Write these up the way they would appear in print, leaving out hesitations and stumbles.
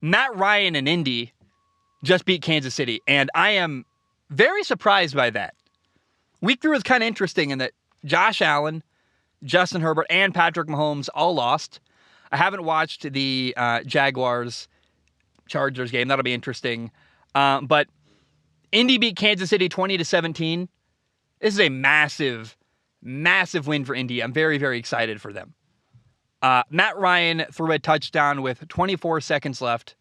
Matt Ryan and Indy just beat Kansas City, and I am very surprised by that. Week 3 was kind of interesting in that Josh Allen, Justin Herbert, and Patrick Mahomes all lost. I haven't watched the Jaguars-Chargers game. That'll be interesting. But Indy beat Kansas City 20-17. This is a massive, massive win for Indy. I'm very, very excited for them. Matt Ryan threw a touchdown with 24 seconds left.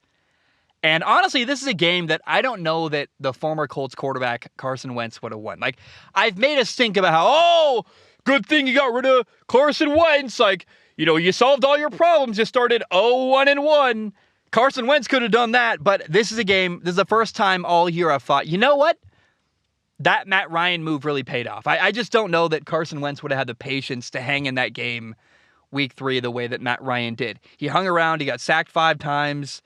And honestly, this is a game that I don't know that the former Colts quarterback Carson Wentz would have won. Like, I've made a stink about how, good thing you got rid of Carson Wentz. Like, you solved all your problems. You started 0-1-1. Carson Wentz could have done that, but this is a game. This is the first time all year I've thought, you know what? That Matt Ryan move really paid off. I just don't know that Carson Wentz would have had the patience to hang in that game week 3 the way that Matt Ryan did. He hung around. He got sacked 5 times,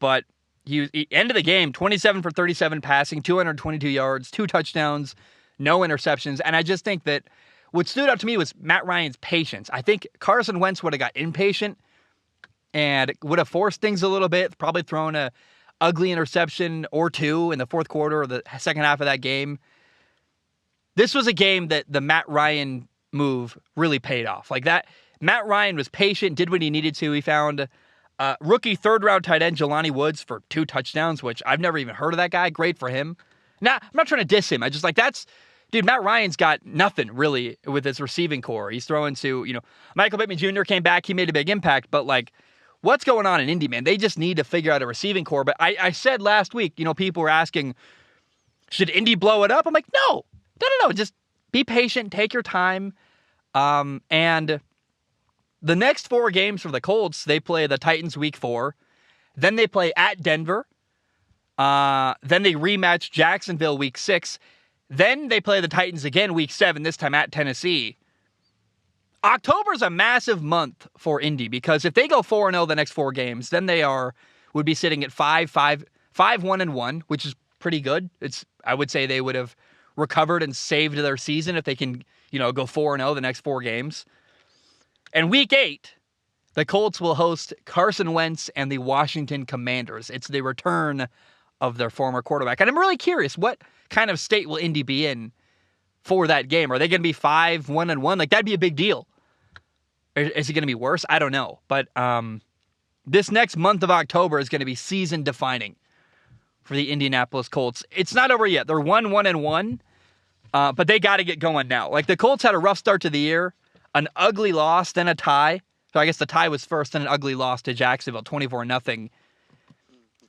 but he ended the game 27 for 37 passing, 222 yards, 2 touchdowns, no interceptions. And I just think that what stood out to me was Matt Ryan's patience. I think Carson Wentz would have got impatient and would have forced things a little bit, probably thrown a ugly interception or 2 in the fourth quarter or the second half of that game. This was a game that the Matt Ryan move really paid off. Like that, Matt Ryan was patient, did what he needed to. He found rookie third-round tight end Jelani Woods for 2 touchdowns, which I've never even heard of that guy. Great for him. Now, I'm not trying to diss him. I just dude, Matt Ryan's got nothing really with his receiving core. He's throwing to, Michael Pittman Jr. came back. He made a big impact, but what's going on in Indy, man? They just need to figure out a receiving core. But I said last week, people were asking, should Indy blow it up? I'm like, no. Just be patient. Take your time. And the next 4 games for the Colts, they play the Titans week 4. Then they play at Denver. Then they rematch Jacksonville week 6. Then they play the Titans again week 7, this time at Tennessee. October's a massive month for Indy because if they go 4-0 the next 4 games, then they would be sitting at 5-1-1, which is pretty good. I would say they would have recovered and saved their season if they can, go 4-0 the next 4 games. And week 8, the Colts will host Carson Wentz and the Washington Commanders. It's the return of their former quarterback. And I'm really curious, what kind of state will Indy be in for that game? Are they going to be 5-1-1? Like, that'd be a big deal. Is it going to be worse? I don't know. But this next month of October is going to be season-defining for the Indianapolis Colts. It's not over yet. They're 1-1-1, but they got to get going now. Like, the Colts had a rough start to the year, an ugly loss, then a tie. So I guess the tie was first, then an ugly loss to Jacksonville, 24-0.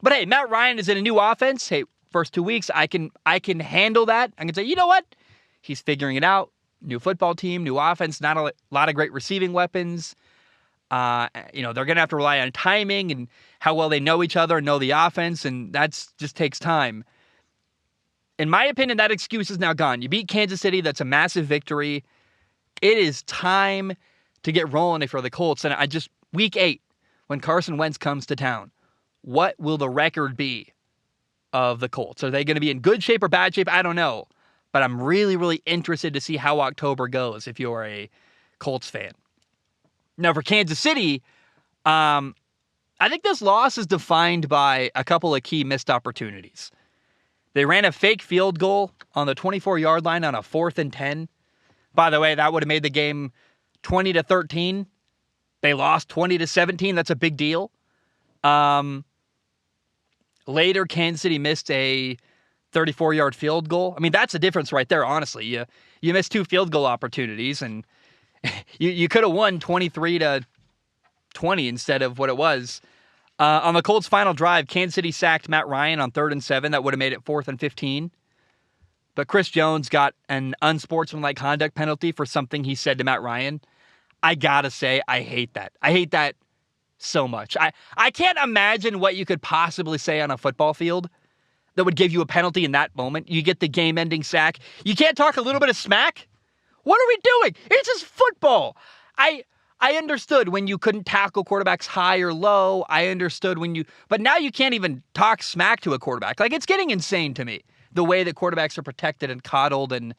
But hey, Matt Ryan is in a new offense. Hey, first 2 weeks, I can handle that. I can say, you know what? He's figuring it out. New football team, new offense, not a lot of great receiving weapons. They're going to have to rely on timing and how well they know each other and know the offense, and that just takes time. In my opinion, that excuse is now gone. You beat Kansas City. That's a massive victory. It is time to get rolling for the Colts. And week 8, when Carson Wentz comes to town, what will the record be of the Colts? Are they going to be in good shape or bad shape? I don't know. But I'm really, really interested to see how October goes if you're a Colts fan. Now, for Kansas City, I think this loss is defined by a couple of key missed opportunities. They ran a fake field goal on the 24-yard line on a 4th and 10. By the way, that would have made the game 20-13. They lost 20-17. That's a big deal. Later, Kansas City missed a 34-yard field goal. I mean, that's the difference right there, honestly. You missed 2 field goal opportunities, and you could have won 23-20 instead of what it was. On the Colts' final drive, Kansas City sacked Matt Ryan on 3rd and 7. That would have made it 4th and 15. But Chris Jones got an unsportsmanlike conduct penalty for something he said to Matt Ryan. I gotta say, I hate that. I hate that so much. I can't imagine what you could possibly say on a football field that would give you a penalty in that moment. You get the game-ending sack. You can't talk a little bit of smack? What are we doing? It's just football. I understood when you couldn't tackle quarterbacks high or low. I understood but now you can't even talk smack to a quarterback. Like, it's getting insane to me, the way that quarterbacks are protected and coddled. And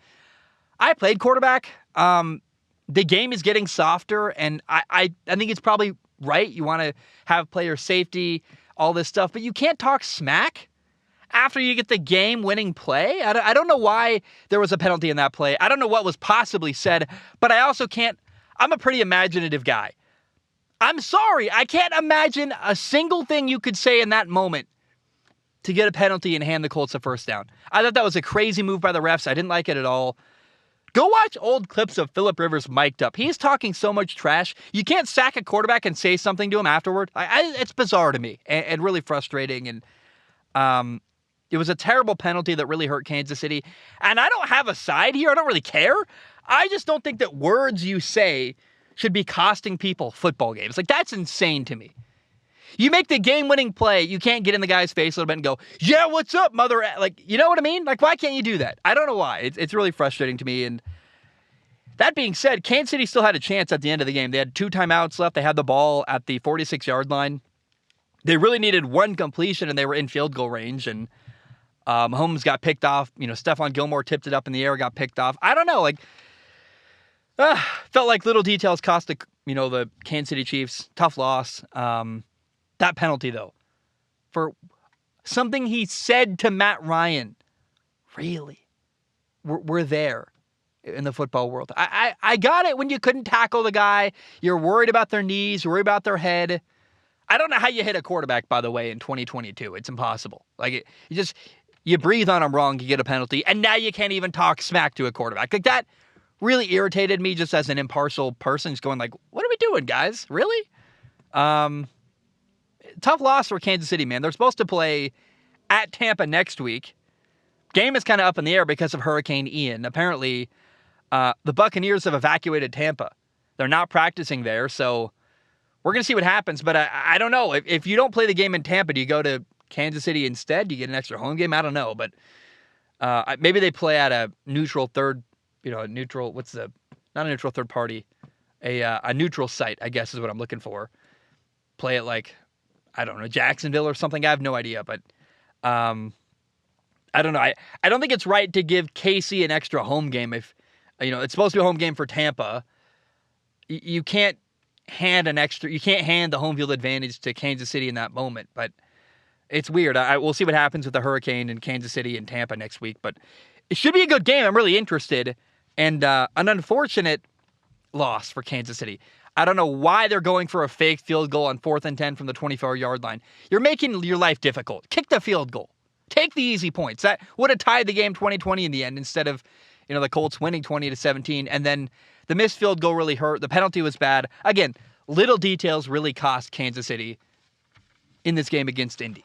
I played quarterback. The game is getting softer, and I think it's probably right. You want to have player safety. all this stuff, but you can't talk smack after you get the game-winning play. I don't know why there was a penalty in that play. I don't know what was possibly said, but I also can't. I'm a pretty imaginative guy. I'm sorry, I can't imagine a single thing you could say in that moment to get a penalty and hand the Colts a first down. I thought that was a crazy move by the refs. I didn't like it at all. Go watch old clips of Phillip Rivers mic'd up. He's talking so much trash. You can't sack a quarterback and say something to him afterward. It's bizarre to me and really frustrating. And it was a terrible penalty that really hurt Kansas City. And I don't have a side here. I don't really care. I just don't think that words you say should be costing people football games. Like, that's insane to me. You make the game-winning play, you can't get in the guy's face a little bit and go, yeah, what's up, mother? Like, you know what I mean? Like, why can't you do that? I don't know why. It's really frustrating to me. And that being said, Kansas City still had a chance at the end of the game. They had 2 timeouts left. They had the ball at the 46-yard line. They really needed 1 completion, and they were in field goal range. And Mahomes got picked off. You know, Stephon Gilmore tipped it up in the air, got picked off. I don't know. Like, felt like little details cost the Kansas City Chiefs. Tough loss. That penalty, though, for something he said to Matt Ryan. Really? We're there in the football world. I got it when you couldn't tackle the guy. You're worried about their knees. You're worried about their head. I don't know how you hit a quarterback, by the way, in 2022. It's impossible. Like, you breathe on him wrong, you get a penalty, and now you can't even talk smack to a quarterback. Like, that really irritated me just as an impartial person, just going like, what are we doing, guys? Really? Tough loss for Kansas City, man. They're supposed to play at Tampa next week. Game is kind of up in the air because of Hurricane Ian. Apparently, the Buccaneers have evacuated Tampa. They're not practicing there, so we're going to see what happens. But I don't know. If you don't play the game in Tampa, do you go to Kansas City instead? Do you get an extra home game? I don't know. But maybe they play at a neutral third, not a neutral third party, a neutral site, I guess is what I'm looking for. Play it like, I don't know, Jacksonville or something. I have no idea, but I don't know. I don't think it's right to give KC an extra home game if, it's supposed to be a home game for Tampa. You can't hand the home field advantage to Kansas City in that moment, but it's weird. We'll see what happens with the Hurricane in Kansas City and Tampa next week, but it should be a good game. I'm really interested, and an unfortunate loss for Kansas City. I don't know why they're going for a fake field goal on 4th and 10 from the 24-yard line. You're making your life difficult. Kick the field goal. Take the easy points. That would have tied the game 20-20 in the end instead of, the Colts winning 20-17. And then the missed field goal really hurt. The penalty was bad. Again, little details really cost Kansas City in this game against Indy.